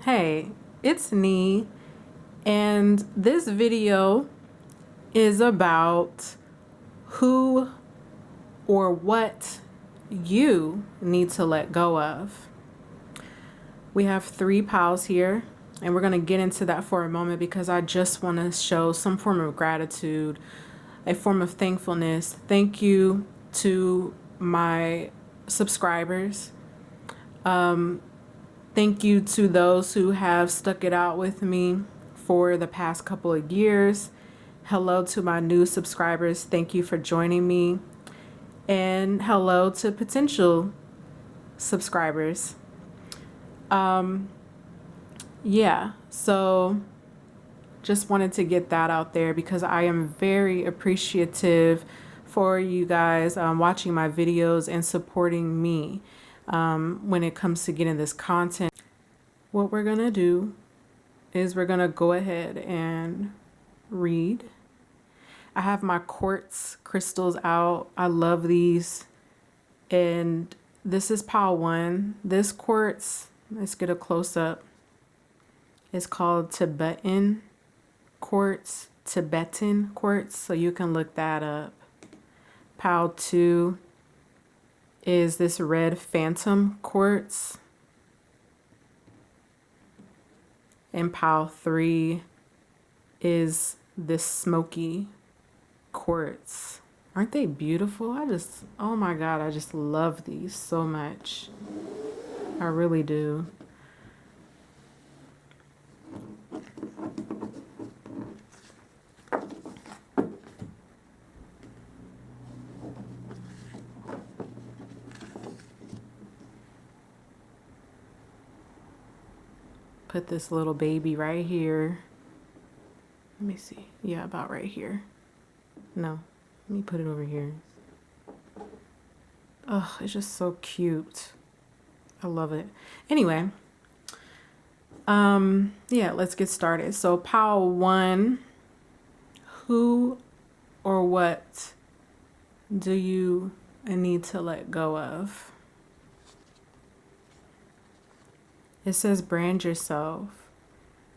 Hey, it's NieRe, and this video is about who or what you need to let go of. We have 3 piles here, and we're going to get into that for a moment because I just want to show some form of gratitude, a form of thankfulness. Thank you to my subscribers. Thank you to those who have stuck it out with me for the past couple of years. Hello to my new subscribers. Thank you for joining me. And hello to potential subscribers. Yeah, so just wanted to get that out there because I am very appreciative for you guys watching my videos and supporting me when it comes to getting this content. What we're gonna do is we're gonna go ahead and read. I have my quartz crystals out. I love these. And this is pile 1. This quartz, let's get a close up. It's called Tibetan Quartz. Tibetan Quartz. So you can look that up. Pile 2 is this red Phantom Quartz. And pile 3 is this Smoky Quartz. Aren't they beautiful? Oh my God, I just love these so much. I really do. Put this little baby right here. Let me see. Yeah, about right here. No, let me put it over here. Oh, it's just so cute. I love it. Anyway, yeah, let's get started. So pile 1, who or what do you need to let go of? It says brand yourself.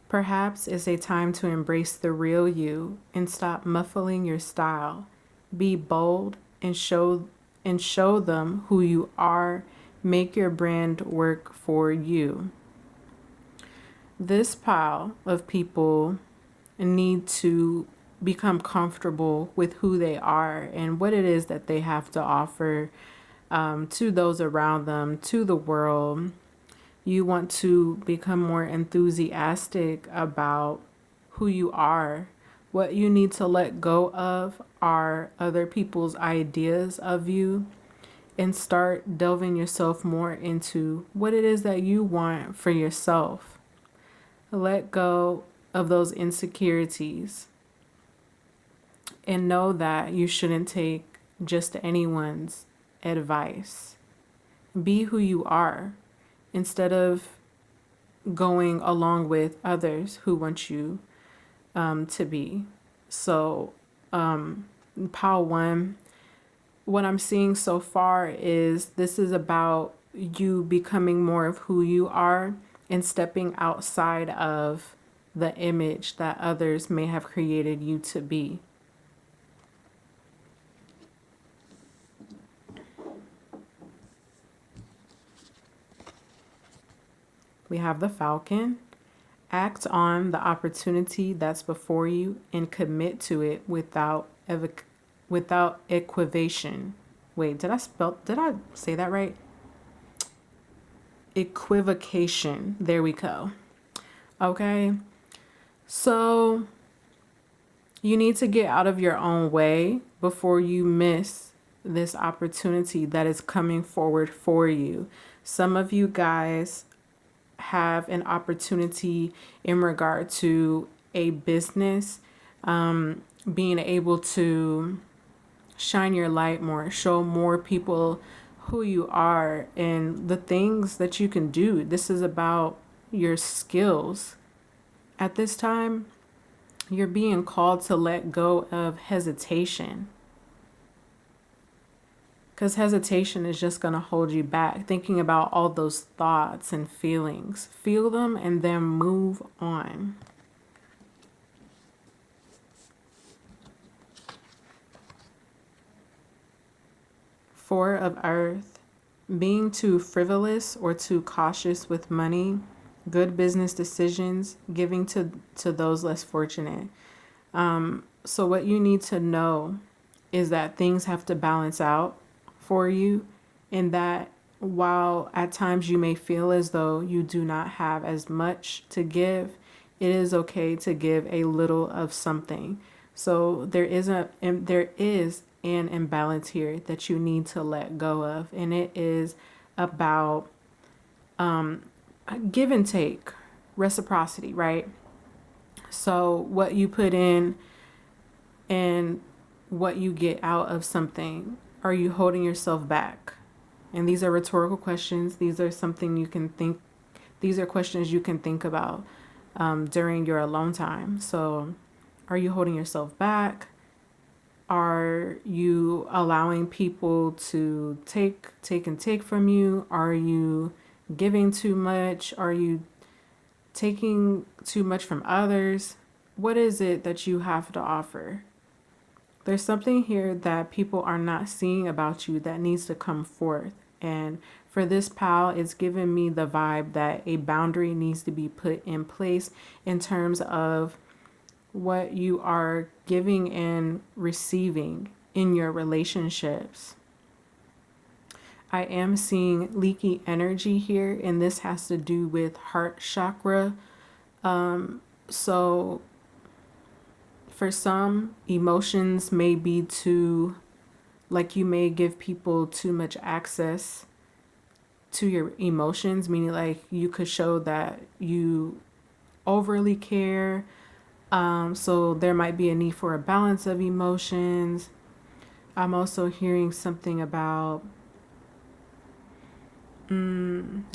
Perhaps it's a time to embrace the real you and stop muffling your style. Be bold and show them who you are. Make your brand work for you. This pile of people need to become comfortable with who they are and what it is that they have to offer to those around them, to the world. You want to become more enthusiastic about who you are. What you need to let go of are other people's ideas of you and start delving yourself more into what it is that you want for yourself. Let go of those insecurities and know that you shouldn't take just anyone's advice. Be who you are, instead of going along with others who want you to be. So pile 1, what I'm seeing so far is this is about you becoming more of who you are and stepping outside of the image that others may have created you to be. We have the Falcon. Act on the opportunity that's before you and commit to it without equivocation. Wait, did I say that right? Equivocation. There we go. Okay. So you need to get out of your own way before you miss this opportunity that is coming forward for you. Some of you guys have an opportunity in regard to a business, being able to shine your light more, show more people who you are and the things that you can do. This is about your skills. At this time, you're being called to let go of hesitation. Because hesitation is just going to hold you back, thinking about all those thoughts and feelings. Feel them and then move on. Four of Earth. Being too frivolous or too cautious with money, good business decisions, giving to those less fortunate. So what you need to know is that things have to balance out for you, and that while at times you may feel as though you do not have as much to give, it is okay to give a little of something. So there is an imbalance here that you need to let go of, and it is about give and take, reciprocity, right? So what you put in and what you get out of something, are you holding yourself back? And these are rhetorical questions. These are something you can think, these are questions you can think about during your alone time. So are you holding yourself back? Are you allowing people to take from you? Are you giving too much? Are you taking too much from others? What is it that you have to offer? There's something here that people are not seeing about you that needs to come forth. And for this pal, it's giving me the vibe that a boundary needs to be put in place in terms of what you are giving and receiving in your relationships. I am seeing leaky energy here, and this has to do with heart chakra. So for some, emotions may be too, like you may give people too much access to your emotions, meaning like you could show that you overly care. So there might be a need for a balance of emotions. I'm also hearing something about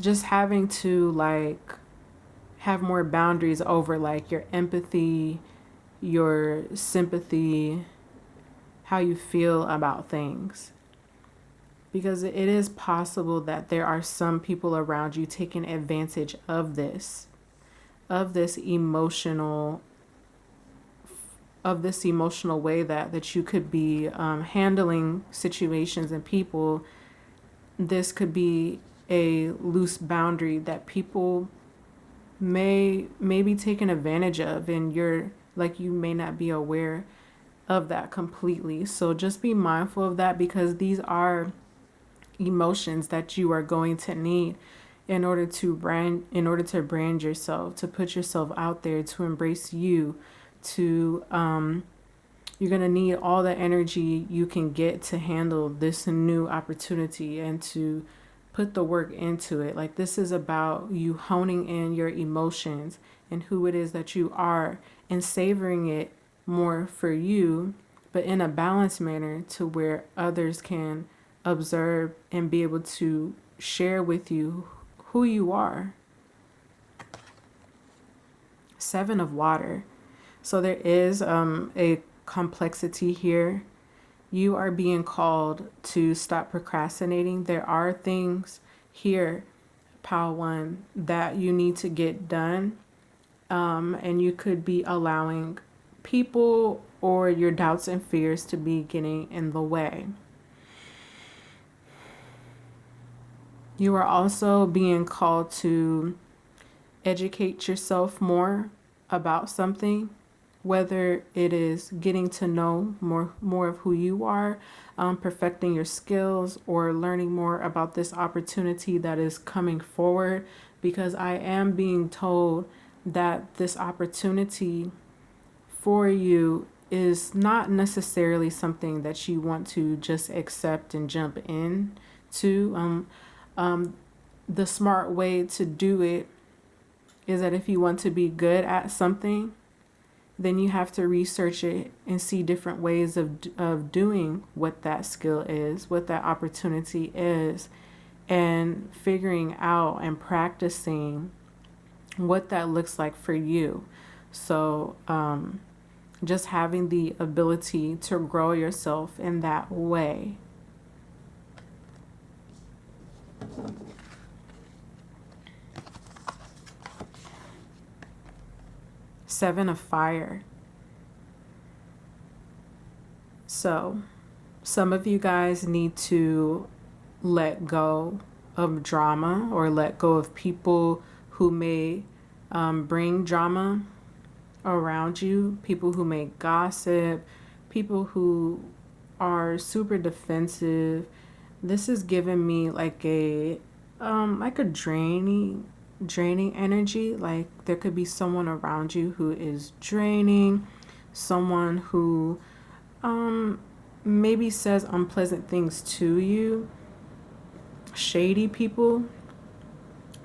just having to like have more boundaries over like your empathy, your sympathy, how you feel about things. Because it is possible that there are some people around you taking advantage of this emotional way that you could be handling situations and people. This could be a loose boundary that people may be taken advantage of, and you may not be aware of that completely. So just be mindful of that, because these are emotions that you are going to need in order to brand yourself, to put yourself out there, to embrace you, to you're going to need all the energy you can get to handle this new opportunity and to put the work into it. Like, this is about you honing in your emotions and who it is that you are, and savoring it more for you, but in a balanced manner to where others can observe and be able to share with you who you are. Seven of Water. So there is a complexity here. You are being called to stop procrastinating. There are things here, Pile 1, that you need to get done. And you could be allowing people or your doubts and fears to be getting in the way. You are also being called to educate yourself more about something, whether it is getting to know more of who you are, perfecting your skills, or learning more about this opportunity that is coming forward. Because I am being told that this opportunity for you is not necessarily something that you want to just accept and jump in to. The smart way to do it is that if you want to be good at something, then you have to research it and see different ways of doing what that skill is, what that opportunity is, and figuring out and practicing what that looks like for you. So just having the ability to grow yourself in that way. Seven of Fire. So some of you guys need to let go of drama, or let go of people who may bring drama around you, people who may gossip, people who are super defensive. This is giving me like a draining energy. Like there could be someone around you who is draining, someone who maybe says unpleasant things to you, shady people,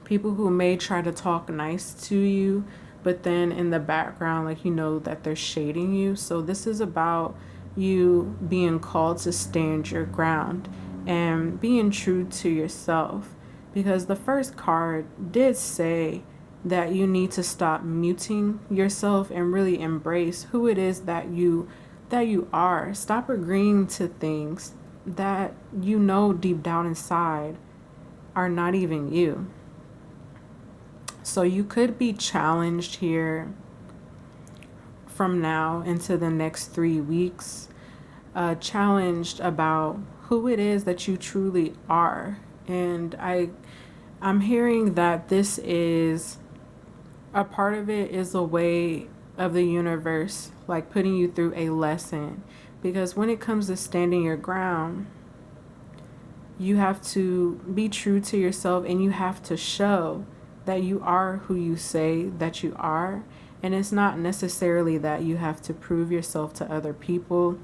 people who may try to talk nice to you, but then in the background, like, you know that they're shading you. So this is about you being called to stand your ground and being true to yourself, because the first card did say that you need to stop muting yourself and really embrace who it is that you are. Stop agreeing to things that you know deep down inside are not even you. So you could be challenged here from now into the next 3 weeks, challenged about who it is that you truly are. And I'm hearing that this is a part of it, is a way of the universe, like putting you through a lesson. Because when it comes to standing your ground, you have to be true to yourself, and you have to show that you are who you say that you are. And it's not necessarily that you have to prove yourself to other people.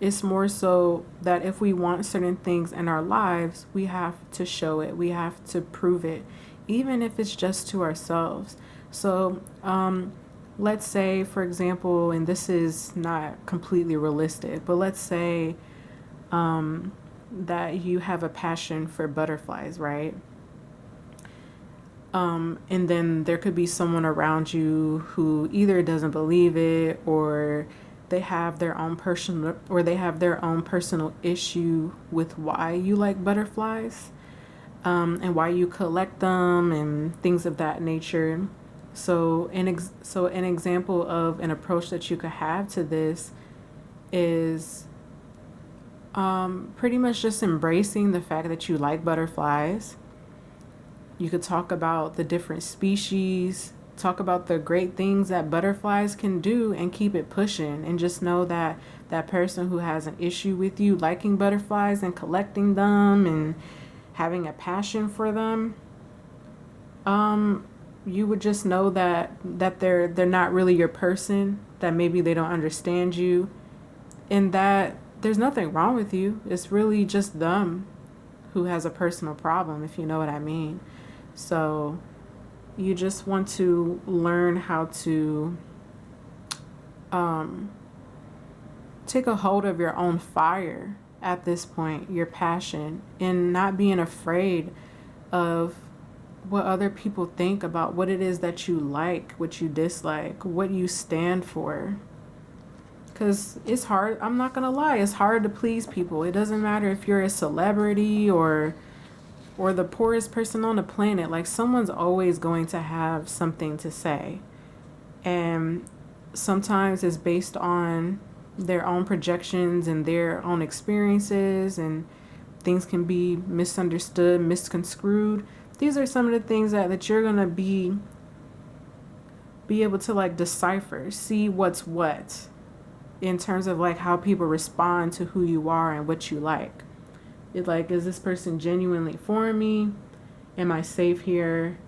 It's more so that if we want certain things in our lives, we have to show it. We have to prove it, even if it's just to ourselves. So let's say, for example, and this is not completely realistic, but let's say that you have a passion for butterflies, right? And then there could be someone around you who either doesn't believe it, or they have their own personal issue with why you like butterflies, and why you collect them and things of that nature. So an example of an approach that you could have to this is pretty much just embracing the fact that you like butterflies. You could talk about the different species, talk about the great things that butterflies can do, and keep it pushing. And just know that that person who has an issue with you liking butterflies and collecting them and having a passion for them, you would just know that they're not really your person, that maybe they don't understand you, and that there's nothing wrong with you. It's really just them who has a personal problem, if you know what I mean. So you just want to learn how to take a hold of your own fire at this point, your passion, and not being afraid of what other people think about what it is that you like, what you dislike, what you stand for. Because it's hard. I'm not going to lie. It's hard to please people. It doesn't matter if you're a celebrity or the poorest person on the planet. Like, someone's always going to have something to say. And sometimes it's based on their own projections and their own experiences, and things can be misunderstood, misconstrued. These are some of the things that you're going to be able to like decipher, see what's what in terms of like how people respond to who you are and what you like. It's like, is this person genuinely for me? Am I safe here?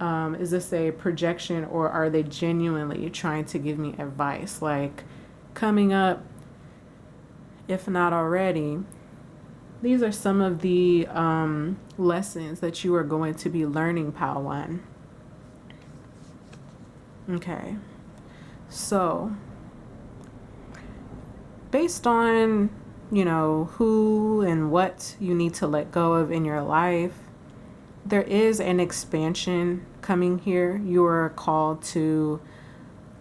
Is this a projection, or are they genuinely trying to give me advice? Like, coming up, if not already, these are some of the lessons that you are going to be learning, Padawan. Okay. So, based on, who and what you need to let go of in your life, there is an expansion coming here. You are called to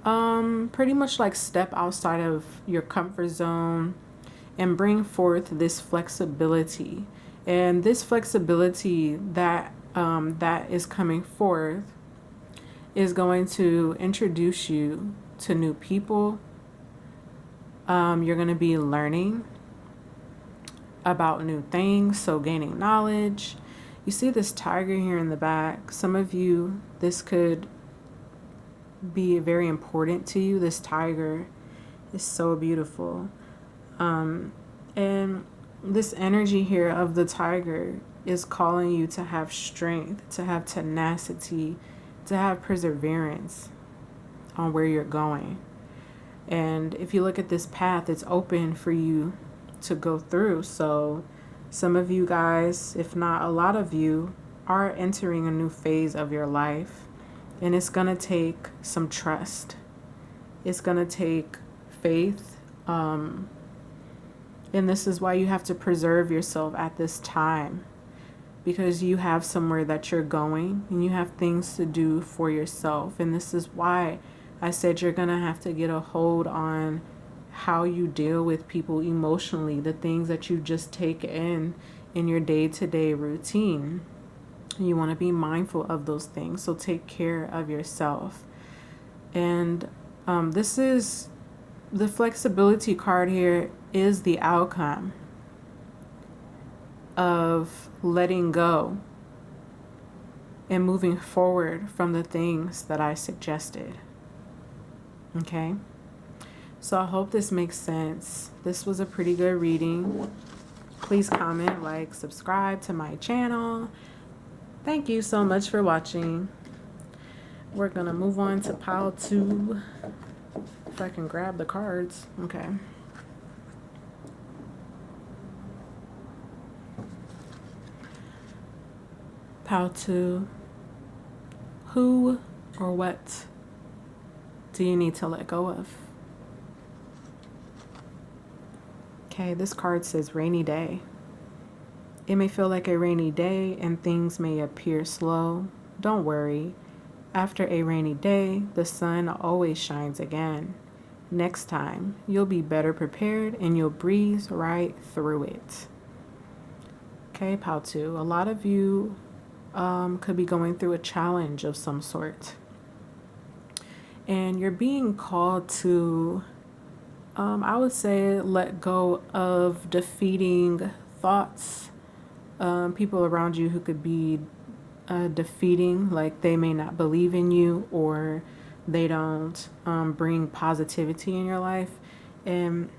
pretty much like step outside of your comfort zone and bring forth this flexibility. And this flexibility that is coming forth is going to introduce you to new people. You're going to be learning about new things, so gaining knowledge. You see this tiger here in the back. Some of you, this could be very important to you. This tiger is so beautiful. And this energy here of the tiger is calling you to have strength, to have tenacity, to have perseverance on where you're going. And if you look at this path, it's open for you to go through. So some of you guys, if not a lot of you, are entering a new phase of your life. And it's going to take some trust. It's going to take faith. And this is why you have to preserve yourself at this time. Because you have somewhere that you're going and you have things to do for yourself. And this is why I said you're going to have to get a hold on how you deal with people emotionally, the things that you just take in your day-to-day routine. You want to be mindful of those things, so take care of yourself. And this is the flexibility card here is the outcome of letting go and moving forward from the things that I suggested. Okay? So I hope this makes sense. This was a pretty good reading. Please comment, like, subscribe to my channel. Thank you so much for watching. We're gonna move on to pile 2. If I can grab the cards. Okay. Pile 2. Who or what do you need to let go of? Okay, this card says rainy day. It may feel like a rainy day and things may appear slow. Don't worry. After a rainy day, the sun always shines again. Next time, you'll be better prepared and you'll breeze right through it. Okay, pile 2. A lot of you could be going through a challenge of some sort. And you're being called to, I would say, let go of defeating thoughts. People around you who could be defeating, like they may not believe in you or they don't bring positivity in your life. And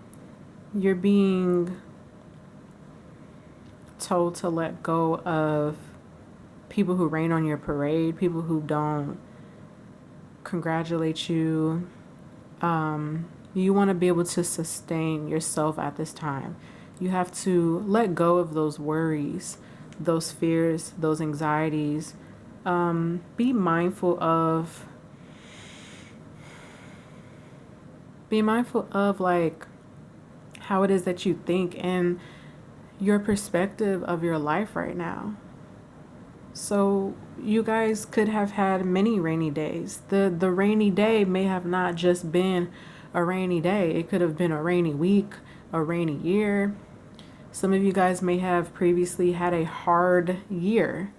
you're being told to let go of people who rain on your parade, people who don't congratulate you. You want to be able to sustain yourself at this time. You have to let go of those worries, those fears, those anxieties. Be mindful of like how it is that you think and your perspective of your life right now. So you guys could have had many rainy days. The rainy day may have not just been a rainy day. It could have been a rainy week, a rainy year. Some of you guys may have previously had a hard year.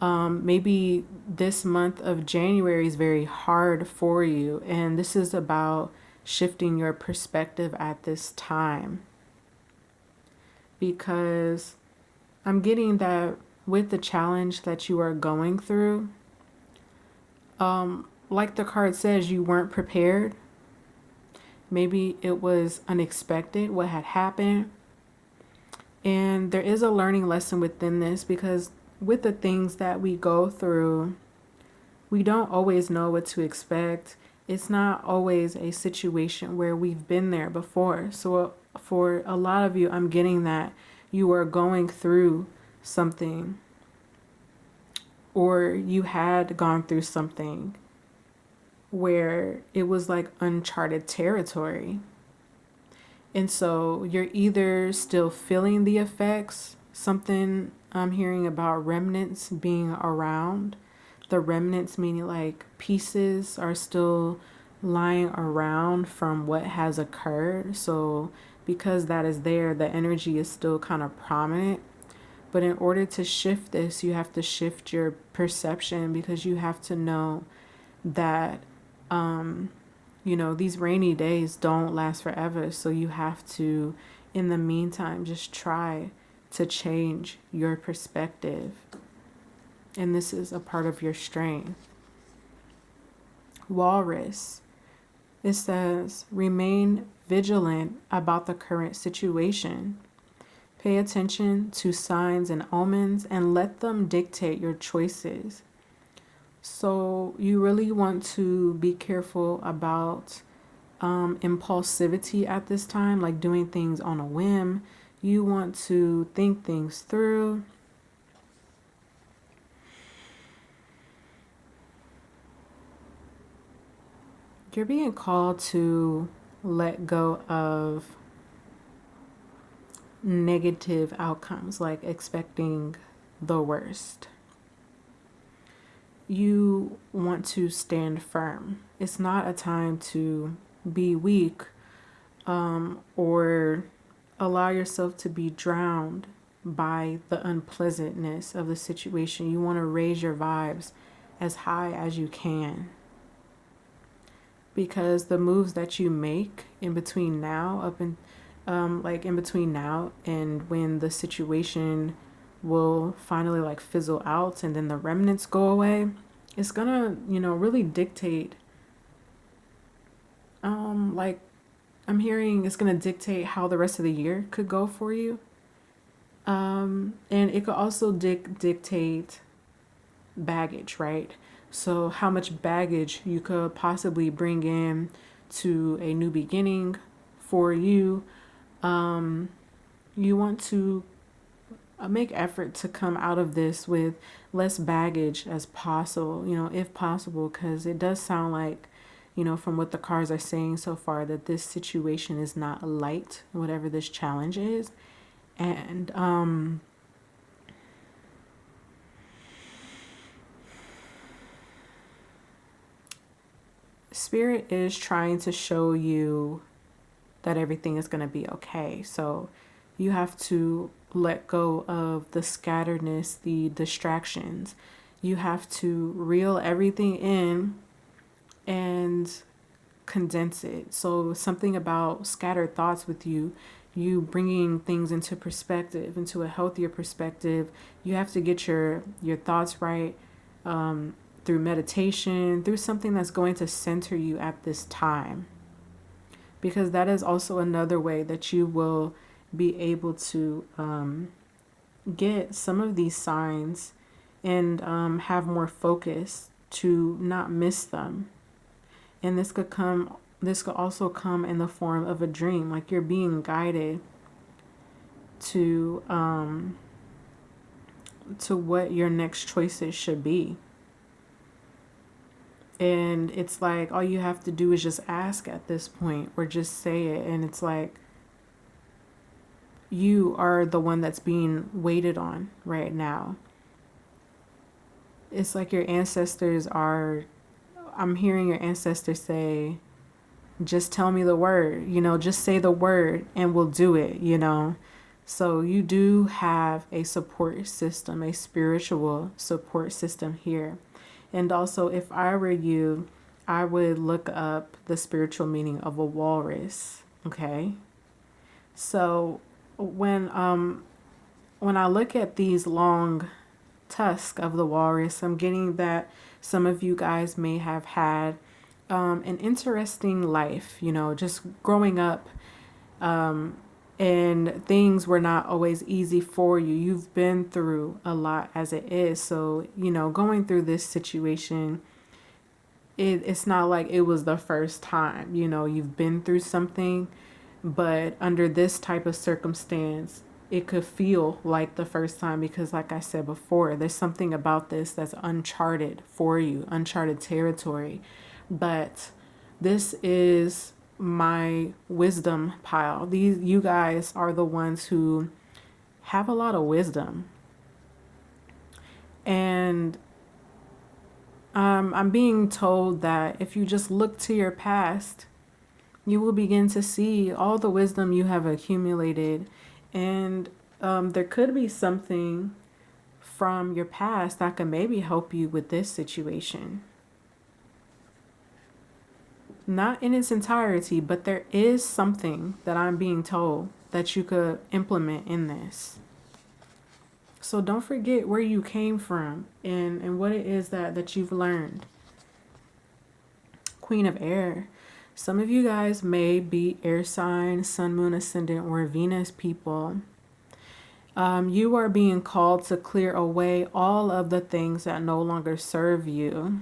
Maybe this month of January is very hard for you. And this is about shifting your perspective at this time. Because I'm getting that with the challenge that you are going through, like the card says, you weren't prepared. Maybe it was unexpected what had happened. And there is a learning lesson within this, because with the things that we go through, we don't always know what to expect. It's not always a situation where we've been there before. So for a lot of you, I'm getting that you are going through something, or you had gone through something where it was like uncharted territory. And so you're either still feeling the effects, something I'm hearing about remnants being around. The remnants meaning like pieces are still lying around from what has occurred. So because that is there, the energy is still kind of prominent. But in order to shift this, you have to shift your perception, because you have to know that, you know, these rainy days don't last forever. So you have to, in the meantime, just try to change your perspective. And this is a part of your strength. Walrus. It says, remain vigilant about the current situation. Pay attention to signs and omens and let them dictate your choices. So you really want to be careful about impulsivity at this time, like doing things on a whim. You want to think things through. You're being called to let go of negative outcomes, like expecting the worst. You want to stand firm. It's not a time to be weak, or allow yourself to be drowned by the unpleasantness of the situation. You want to raise your vibes as high as you can. Because the moves that you make in between now, in between now and when the situation will finally like fizzle out and then the remnants go away, it's gonna, really dictate, like I'm hearing it's gonna dictate how the rest of the year could go for you. And it could also dictate baggage, right? So how much baggage you could possibly bring in to a new beginning for you. You want to make effort to come out of this with less baggage as possible, if possible, because it does sound like, from what the cards are saying so far, that this situation is not light, whatever this challenge is. And Spirit is trying to show you that everything is going to be okay. So you have to let go of the scatteredness, the distractions. You have to reel everything in and condense it. So something about scattered thoughts with you bringing things into perspective, into a healthier perspective. You have to get your thoughts right, through meditation, through something that's going to center you at this time. Because that is also another way that you will be able to get some of these signs and have more focus to not miss them. And this could also come in the form of a dream, like you're being guided to what your next choices should be. And it's like all you have to do is just ask at this point, or just say it. And it's like you are the one that's being waited on right now. It's like your ancestors are, I'm hearing your ancestors say, just tell me the word, just say the word and we'll do it, So you do have a support system, a spiritual support system here. And also, if I were you, I would look up the spiritual meaning of a walrus. Okay. So when I look at these long tusks of the walrus, I'm getting that some of you guys may have had an interesting life, just growing up, and things were not always easy for you. You've been through a lot as it is. So, going through this situation, it's not like it was the first time, you've been through something, but under this type of circumstance, it could feel like the first time because, like I said before, there's something about this that's uncharted for you, uncharted territory. But this is my wisdom pile. You guys are the ones who have a lot of wisdom. And I'm being told that if you just look to your past, you will begin to see all the wisdom you have accumulated. And there could be something from your past that can maybe help you with this situation. Not in its entirety, but there is something that I'm being told that you could implement in this. So don't forget where you came from and what it is that you've learned. Queen of Air. Some of you guys may be air sign, sun, moon, ascendant, or Venus people. You are being called to clear away all of the things that no longer serve you.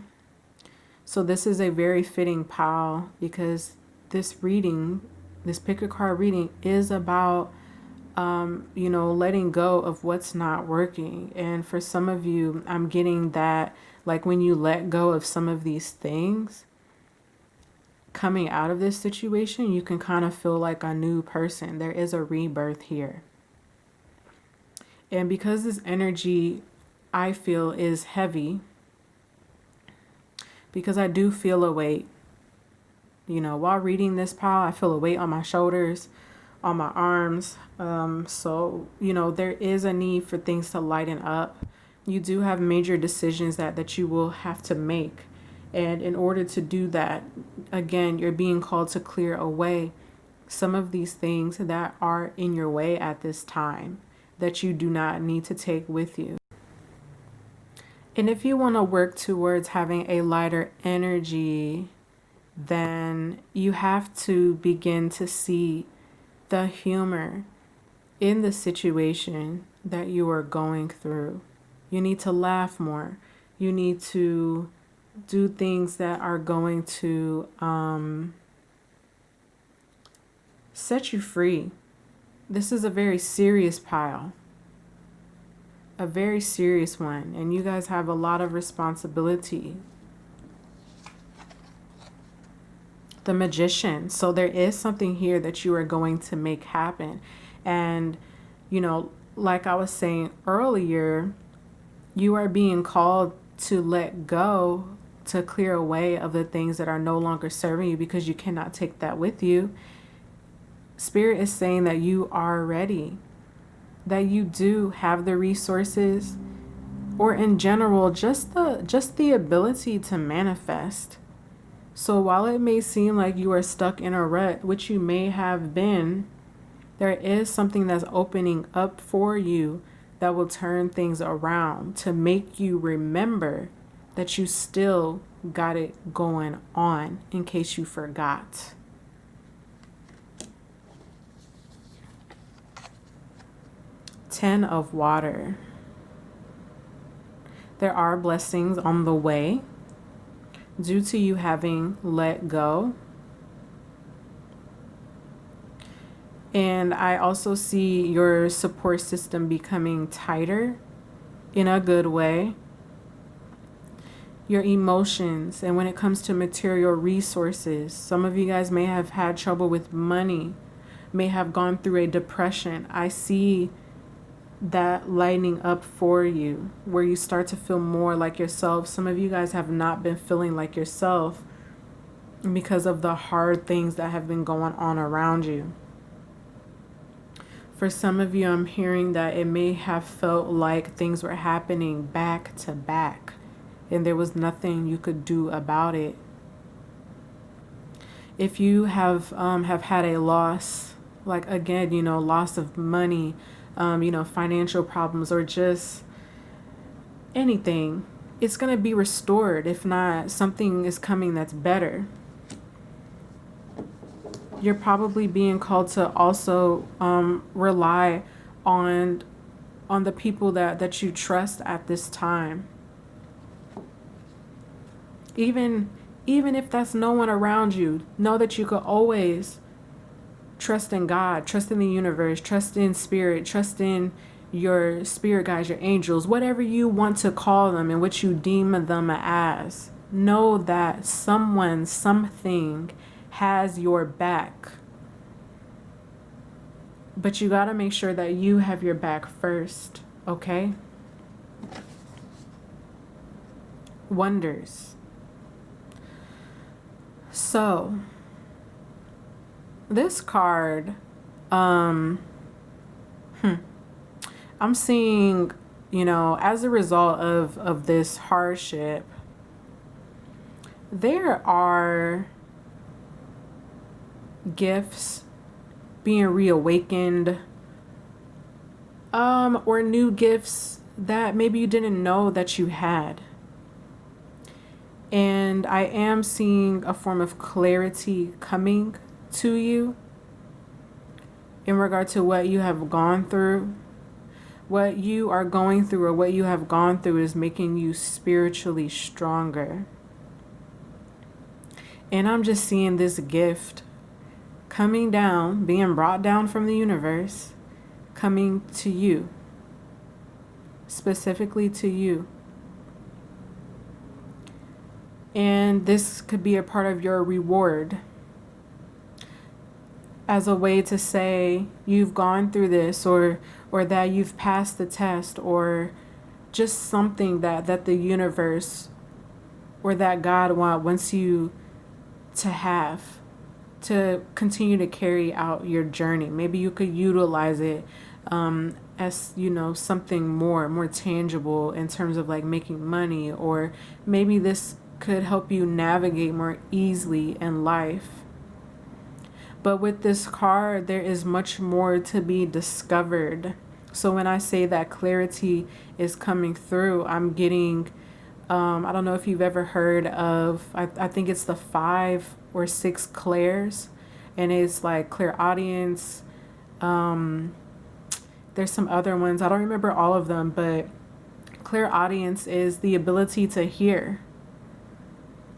So this is a very fitting pile because this reading, this pick a card reading, is about letting go of what's not working. And for some of you, I'm getting that, like, when you let go of some of these things, coming out of this situation, you can kind of feel like a new person. There is a rebirth here. And because this energy, I feel, is heavy, because I do feel a weight, while reading this pile, I feel a weight on my shoulders, on my arms. So there is a need for things to lighten up. You do have major decisions that you will have to make. And in order to do that, again, you're being called to clear away some of these things that are in your way at this time that you do not need to take with you. And if you want to work towards having a lighter energy, then you have to begin to see the humor in the situation that you are going through. You need to laugh more. You need to do things that are going to set you free. This is a very serious pile. A very serious one. And you guys have a lot of responsibility. The Magician. So there is something here that you are going to make happen. And, like I was saying earlier, you are being called to let go, to clear away of the things that are no longer serving you because you cannot take that with you. Spirit is saying that you are ready, that you do have the resources, or in general, just the ability to manifest. So while it may seem like you are stuck in a rut, which you may have been, there is something that's opening up for you that will turn things around to make you remember that you still got it going on in case you forgot. Ten of Water. There are blessings on the way due to you having let go. And I also see your support system becoming tighter in a good way. Your emotions, and when it comes to material resources, some of you guys may have had trouble with money, may have gone through a depression. I see that lighting up for you, where you start to feel more like yourself. Some of you guys have not been feeling like yourself because of the hard things that have been going on around you. For some of you, I'm hearing that it may have felt like things were happening back to back and there was nothing you could do about it. If you have had a loss, like, again, loss of money, financial problems, or just anything, it's going to be restored. If not, something is coming that's better. You're probably being called to also rely on the people that you trust at this time. Even if that's no one around you, know that you could always trust in God, trust in the universe, trust in spirit, trust in your spirit guides, your angels, whatever you want to call them and what you deem them as. Know that someone, something has your back. But you got to make sure that you have your back first, okay? Wonders. So, this card, I'm seeing, as a result of this hardship, there are gifts being reawakened, or new gifts that maybe you didn't know that you had. And I am seeing a form of clarity coming to you in regard to what you have gone through. What you are going through or what you have gone through is making you spiritually stronger. And I'm just seeing this gift coming down, being brought down from the universe, coming to you, specifically to you. And this could be a part of your reward, as a way to say you've gone through this, or that you've passed the test, or just something that the universe or that God wants you to have to continue to carry out your journey. Maybe you could utilize it as, something more tangible in terms of like making money, or maybe this could help you navigate more easily in life. But with this card, there is much more to be discovered. So when I say that clarity is coming through, I'm getting, I don't know if you've ever heard of, I think it's the 5 or 6 clairs. And it's like clairaudience. There's some other ones. I don't remember all of them, but clairaudience is the ability to hear.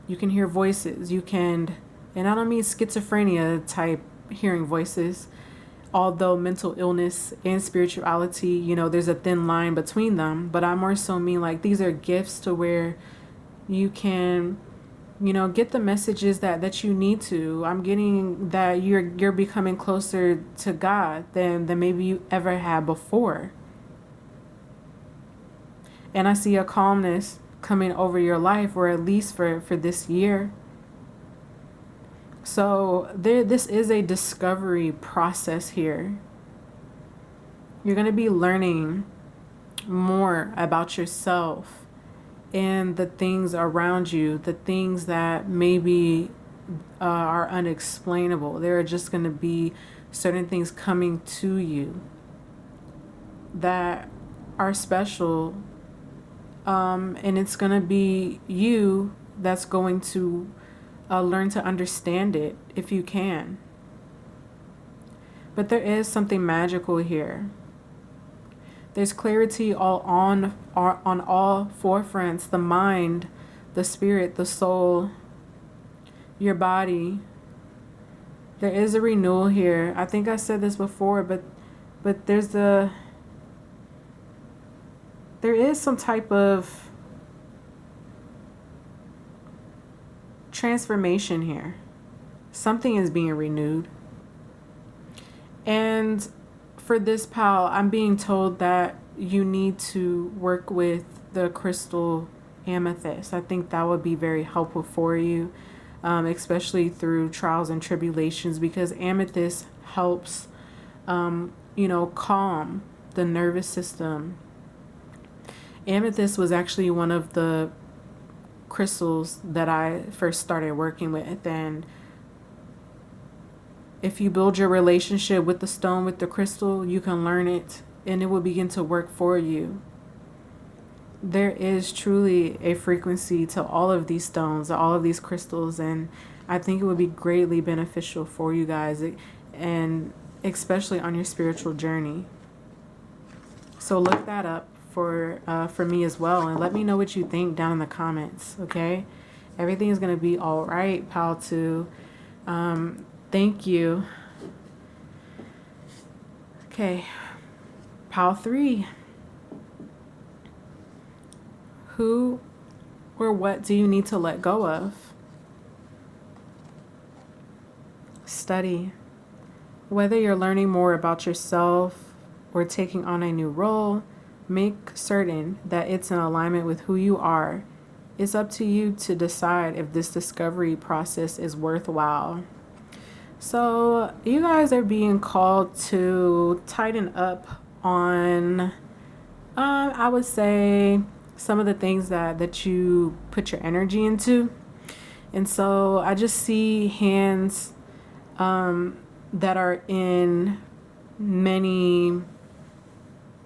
You can hear voices. You can, and I don't mean schizophrenia type hearing voices, although mental illness and spirituality, there's a thin line between them. But I more so mean like these are gifts to where you can, get the messages that you need to. I'm getting that you're becoming closer to God than maybe you ever had before. And I see a calmness coming over your life, or at least for this year. So this is a discovery process here. You're going to be learning more about yourself and the things around you, the things that maybe are unexplainable. There are just going to be certain things coming to you that are special. And it's going to be you that's going to learn to understand it if you can. But there is something magical here. There's clarity on all 4 fronts: the mind, the spirit, the soul, your body. There is a renewal here. I think I said this before, but there is some type of transformation here. Something is being renewed. And for this pal, I'm being told that you need to work with the crystal amethyst. I think that would be very helpful for you, especially through trials and tribulations, because amethyst helps, calm the nervous system. Amethyst was actually one of the crystals that I first started working with. And if you build your relationship with the stone, with the crystal, you can learn it and it will begin to work for you. There is truly a frequency to all of these stones, all of these crystals, and I think it would be greatly beneficial for you guys, and especially on your spiritual journey. So look that up for me as well, and let me know what you think down in the comments. Okay, everything is gonna be all right, pal 2. Thank you. Okay, pal 3. Who or what do you need to let go of? Study. Whether you're learning more about yourself or taking on a new role, make certain that it's in alignment with who you are. It's up to you to decide if this discovery process is worthwhile. So you guys are being called to tighten up on, I would say, some of the things that you put your energy into. And so I just see hands that are in many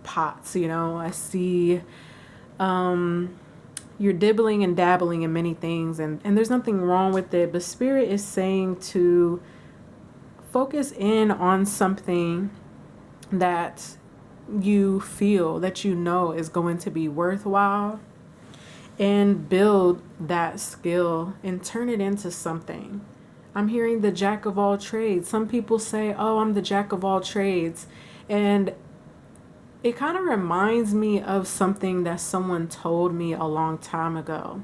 pots. You know, I see you're dibbling and dabbling in many things, and there's nothing wrong with it, but Spirit is saying to focus in on something that you feel, that you know is going to be worthwhile, and build that skill and turn it into something. I'm hearing the jack of all trades. Some people say, oh, I'm the jack of all trades. And it kind of reminds me of something that someone told me a long time ago.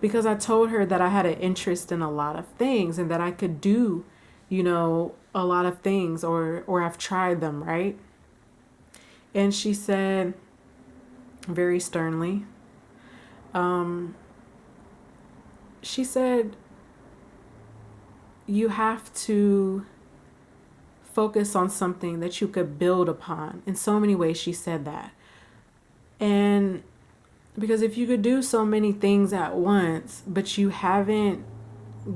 Because I told her that I had an interest in a lot of things and that I could do, you know, a lot of things, or I've tried them, right? And she said very sternly, she said, you have to focus on something that you could build upon. In so many ways, she said that. And because if you could do so many things at once, but you haven't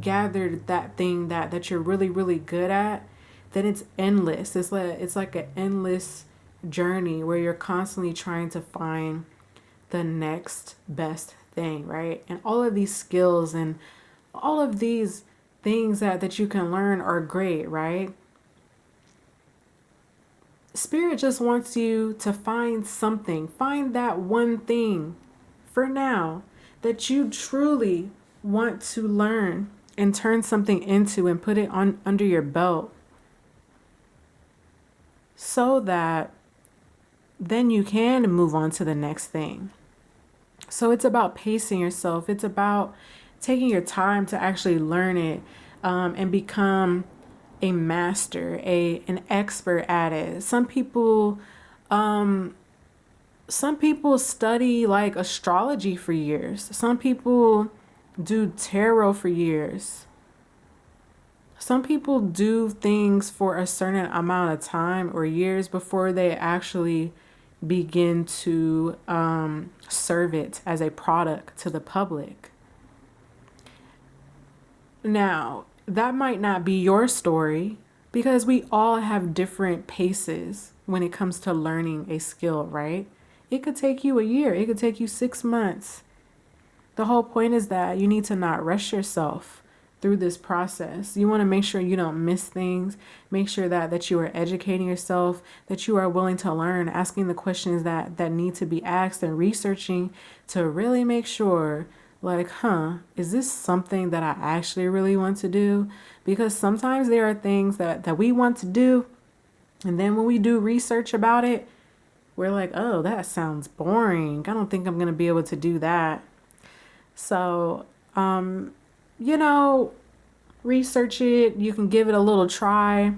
gathered that thing that you're really, really good at, then it's endless. It's like an endless journey where you're constantly trying to find the next best thing, right? And all of these skills and all of these things that you can learn are great, right? Spirit just wants you to find something, find that one thing for now that you truly want to learn and turn something into and put it on under your belt, so that then you can move on to the next thing. So it's about pacing yourself. It's about taking your time to actually learn it, and become a master, an expert at it. Some people study like astrology for years. Some people do tarot for years. Some people do things for a certain amount of time or years before they actually begin to serve it as a product to the public. Now, that might not be your story, because we all have different paces when it comes to learning a skill, right? It could take you a year. It could take you 6 months. The whole point is that you need to not rush yourself through this process. You want to make sure you don't miss things. Make sure that you are educating yourself, that you are willing to learn, asking the questions that need to be asked, and researching to really make sure, like, is this something that I actually really want to do? Because sometimes there are things that we want to do, and then when we do research about it, we're like, oh, that sounds boring. I don't think I'm going to be able to do that. So, research it. You can give it a little try.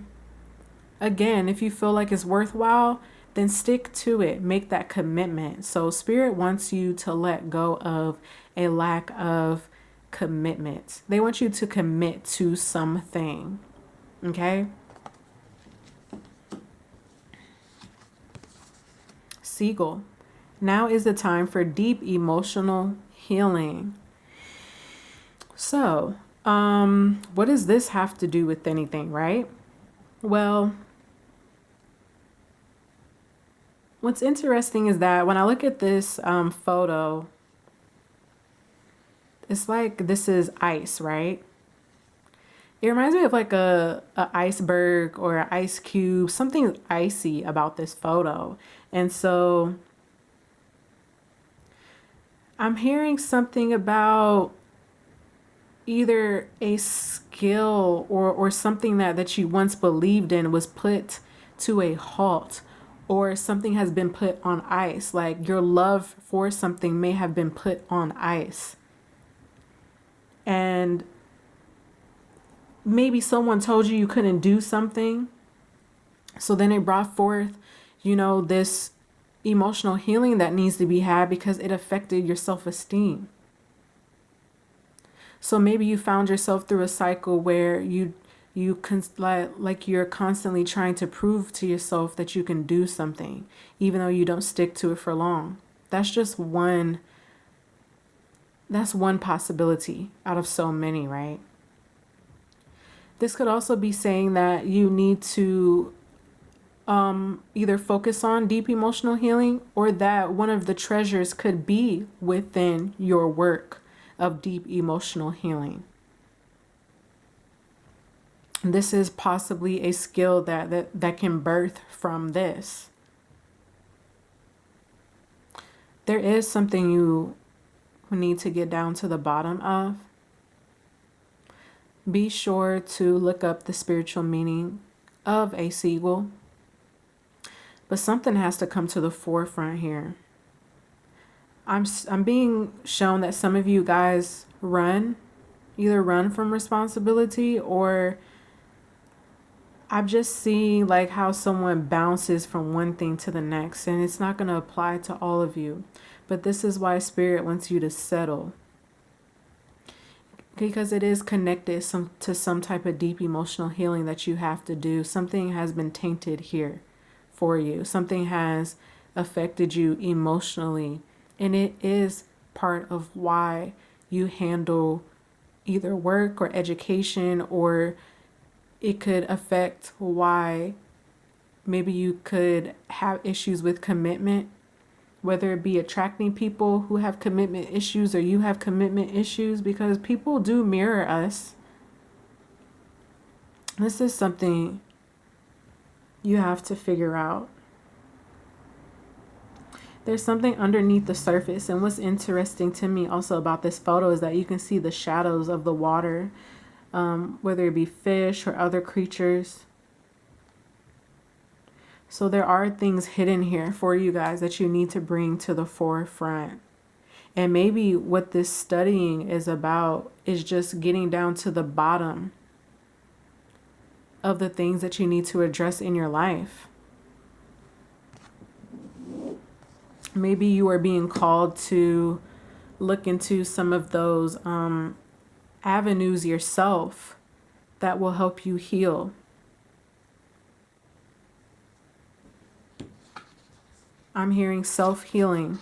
Again, if you feel like it's worthwhile, then stick to it. Make that commitment. So Spirit wants you to let go of a lack of commitment. They want you to commit to something. Okay? Seagull. Now is the time for deep emotional healing. So, what does this have to do with anything, right? Well, what's interesting is that when I look at this photo, it's like this is ice, right? It reminds me of like a iceberg or an ice cube, something icy about this photo. And so I'm hearing something about either a skill or something that you once believed in was put to a halt, or something has been put on ice. Like your love for something may have been put on ice. And maybe someone told you couldn't do something. So then it brought forth, this emotional healing that needs to be had because it affected your self-esteem. So maybe you found yourself through a cycle where you're constantly trying to prove to yourself that you can do something, even though you don't stick to it for long. That's one possibility out of so many, right? This could also be saying that you need to either focus on deep emotional healing, or that one of the treasures could be within your work of deep emotional healing. This is possibly a skill that can birth from this. There is something you need to get down to the bottom of. Be sure to look up the spiritual meaning of a seagull. But something has to come to the forefront here. I'm being shown that some of you guys either run from responsibility, or I'm just seeing like how someone bounces from one thing to the next, and it's not going to apply to all of you. But this is why Spirit wants you to settle, because it is connected to some type of deep emotional healing that you have to do. Something has been tainted here for you. Something has affected you emotionally, and it is part of why you handle either work or education, or it could affect why maybe you could have issues with commitment, whether it be attracting people who have commitment issues or you have commitment issues, because people do mirror us. This is something you have to figure out. There's something underneath the surface, and what's interesting to me also about this photo is that you can see the shadows of the water, whether it be fish or other creatures. So there are things hidden here for you guys that you need to bring to the forefront. And maybe what this studying is about is just getting down to the bottom of the things that you need to address in your life. Maybe you are being called to look into some of those avenues yourself that will help you heal. I'm hearing self-healing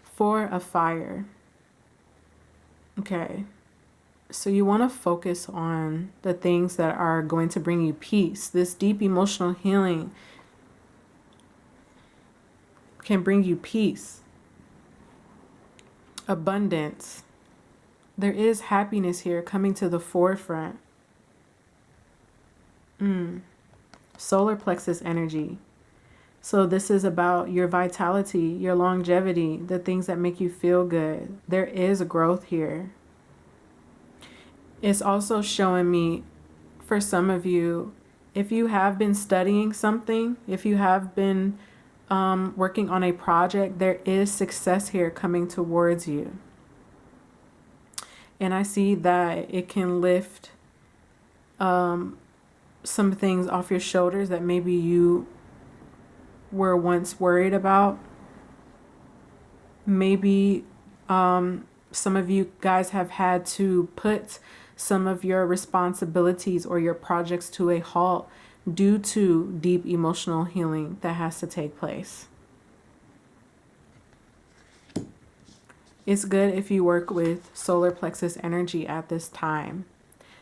for a fire. Okay. So you want to focus on the things that are going to bring you peace. This deep emotional healing can bring you peace, abundance. There is happiness here coming to the forefront. Solar plexus energy. So this is about your vitality, your longevity, the things that make you feel good. There is growth here. It's also showing me, for some of you, if you have been studying something, if you have been working on a project, there is success here coming towards you. And I see that it can lift some things off your shoulders that maybe you were once worried about. Maybe some of you guys have had to put some of your responsibilities or your projects to a halt due to deep emotional healing that has to take place. It's good if you work with solar plexus energy at this time.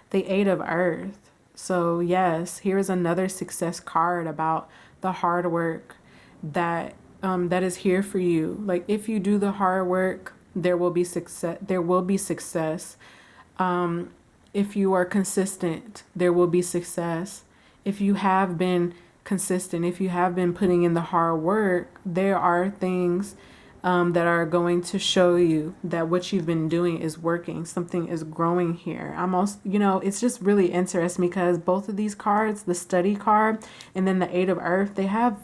The Eight of Earth. So yes, here's another success card about the hard work that is here for you. Like, if you do the hard work, there will be success. There will be success. If you are consistent, there will be success. If you have been consistent, if you have been putting in the hard work, there are things that are going to show you that what you've been doing is working. Something is growing here. I'm also, it's just really interesting because both of these cards, the study card and then the Eight of Earth, they have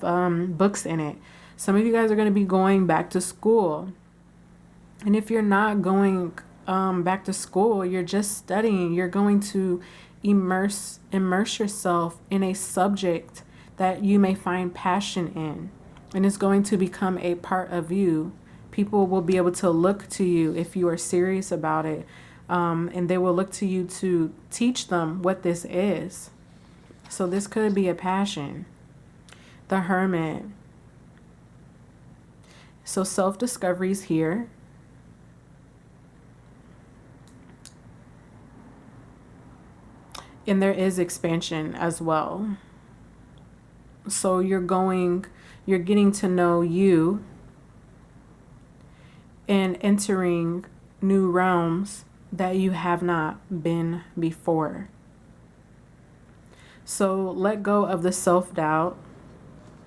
books in it. Some of you guys are going to be going back to school. And if you're not going back to school, you're just studying, you're going to immerse yourself in a subject that you may find passion in, and it's going to become a part of you. People will be able to look to you if you are serious about it, and they will look to you to teach them what this is. So this could be a passion. The Hermit. So self-discovery is here. And there is expansion as well. So you're getting to know you and entering new realms that you have not been before. So let go of the self-doubt.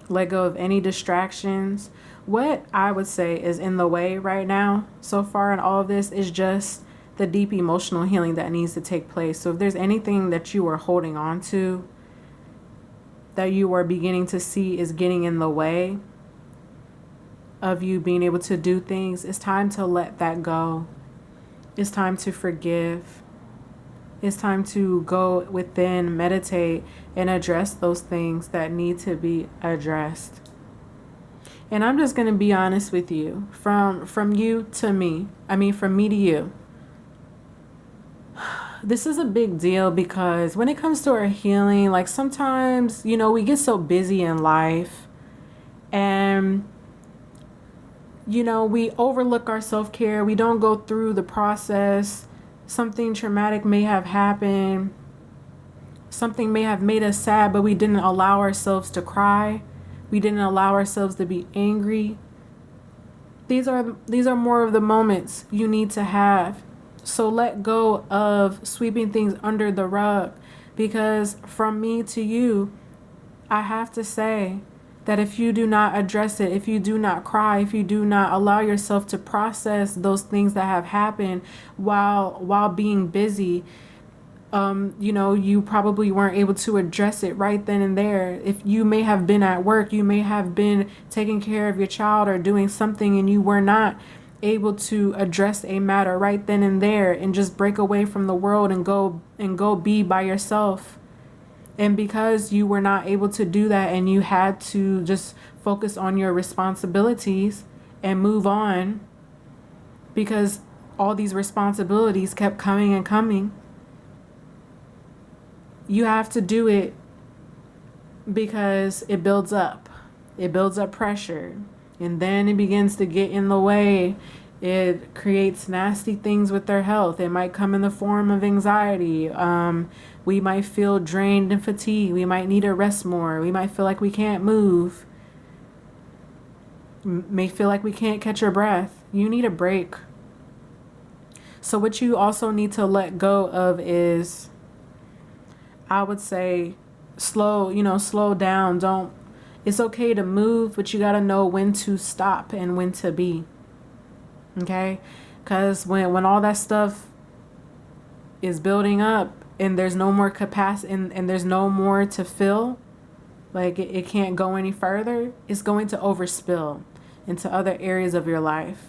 Let go of any distractions. What I would say is in the way right now, so far in all of this, is just the deep emotional healing that needs to take place. So if there's anything that you are holding on to, that you are beginning to see is getting in the way of you being able to do things, it's time to let that go. It's time to forgive. It's time to go within, meditate, and address those things that need to be addressed. And I'm just going to be honest with you, from you to me. I mean, from me to you. This is a big deal because when it comes to our healing, like sometimes, we get so busy in life and, we overlook our self-care. We don't go through the process. Something traumatic may have happened. Something may have made us sad, but we didn't allow ourselves to cry. We didn't allow ourselves to be angry. These are more of the moments you need to have. So let go of sweeping things under the rug, because from me to you, I have to say that if you do not address it, if you do not cry, if you do not allow yourself to process those things that have happened while being busy, you probably weren't able to address it right then and there. If you may have been at work, you may have been taking care of your child or doing something, and you were not able to address a matter right then and there and just break away from the world and go be by yourself. And because you were not able to do that and you had to just focus on your responsibilities and move on, because all these responsibilities kept coming and coming, you have to do it because it builds up. It builds up pressure. And then it begins to get in the way. It creates nasty things with their health. It might come in the form of anxiety. We might feel drained and fatigued. We might need to rest more. We might feel like we can't move. May feel like we can't catch our breath. You need a break. So what you also need to let go of is, I would say, slow down. It's okay to move, but you got to know when to stop and when to be. Okay? Because when all that stuff is building up and there's no more capacity and there's no more to fill, like it can't go any further, it's going to overspill into other areas of your life.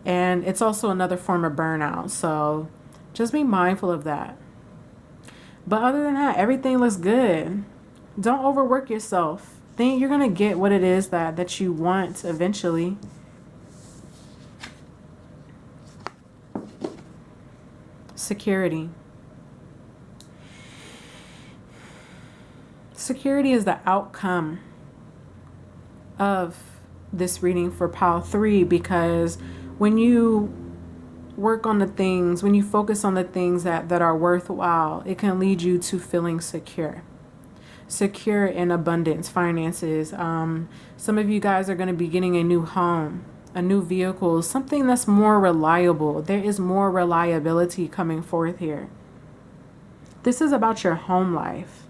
And it's also another form of burnout. So just be mindful of that. But other than that, everything looks good. Don't overwork yourself. Think you're going to get what it is that you want eventually. Security. Security is the outcome of this reading for pile 3, because when you work on the things, when you focus on the things that are worthwhile, it can lead you to feeling secure. Secure in abundance, finances. Some of you guys are going to be getting a new home, a new vehicle, something that's more reliable. There is more reliability coming forth here. This is about your home life.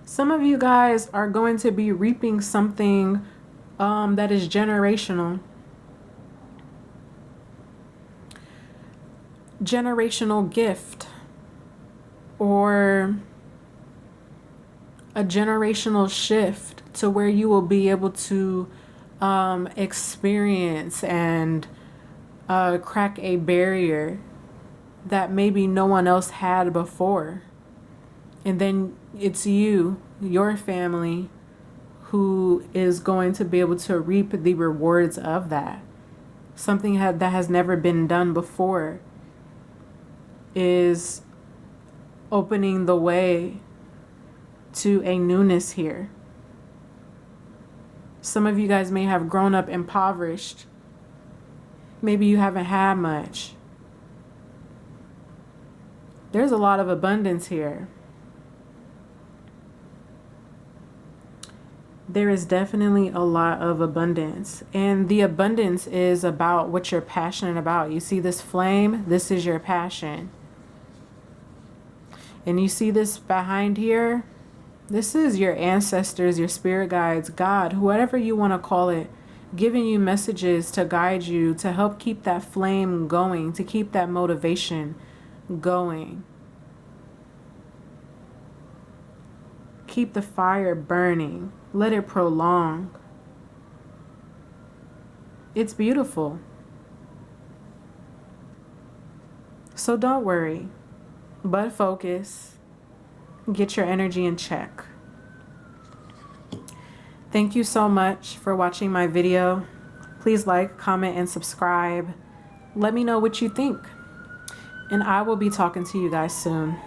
Some of you guys are going to be reaping something that is generational. Generational gift, or a generational shift to where you will be able to experience and crack a barrier that maybe no one else had before. And then it's you, your family, who is going to be able to reap the rewards of that. Something that has never been done before is opening the way to a newness here. Some of you guys may have grown up impoverished Maybe you haven't had much. There's a lot of abundance here. There is definitely a lot of abundance. And the abundance is about what you're passionate about. You see this flame? This is your passion. And you see this behind here? This is your ancestors, your spirit guides, God, whatever you want to call it, giving you messages to guide you, to help keep that flame going, to keep that motivation going. Keep the fire burning. Let it prolong. It's beautiful. So don't worry, but focus. Get your energy in check. Thank you so much for watching my video. Please like, comment, and subscribe. Let me know what you think. And I will be talking to you guys soon.